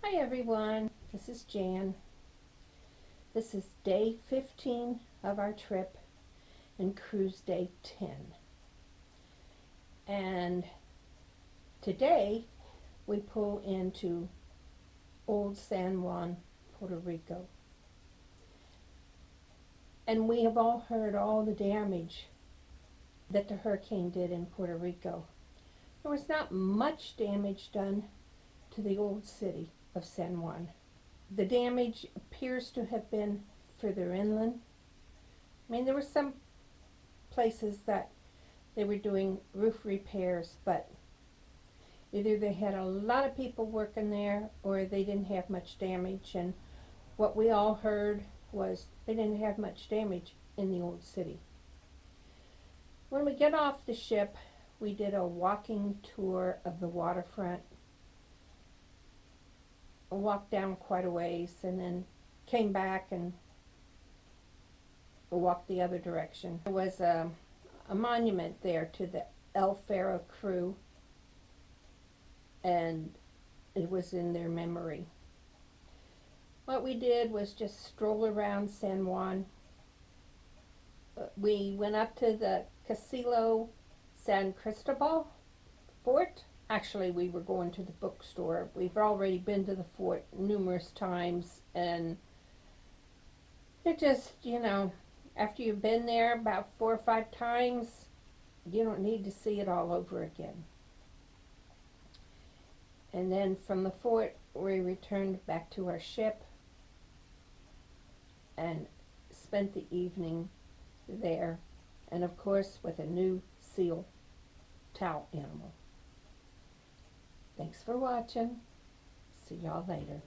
Hi everyone, this is Jan. This is day 15 of our trip and cruise day 10. And today we pull into Old San Juan, Puerto Rico. And we have all heard all the damage that the hurricane did in Puerto Rico. There was not much damage done to the old city of San Juan. The damage appears to have been further inland. I mean, there were some places that they were doing roof repairs, but either they had a lot of people working there or they didn't have much damage. And what we all heard was they didn't have much damage in the old city. When we get off the ship, we did a walking tour of the waterfront. Walked down quite a ways and then came back and walked the other direction. There was a monument there to the El Faro crew, and it was in their memory. What we did was just stroll around San Juan. We went up to the Castillo San Cristobal fort. Actually, we were going to the bookstore. We've already been to the fort numerous times, and it just, after you've been there about 4 or 5 times, you don't need to see it all over again. And then from the fort, we returned back to our ship and spent the evening there, and of course with a new seal towel animal. Thanks for watching. See y'all later.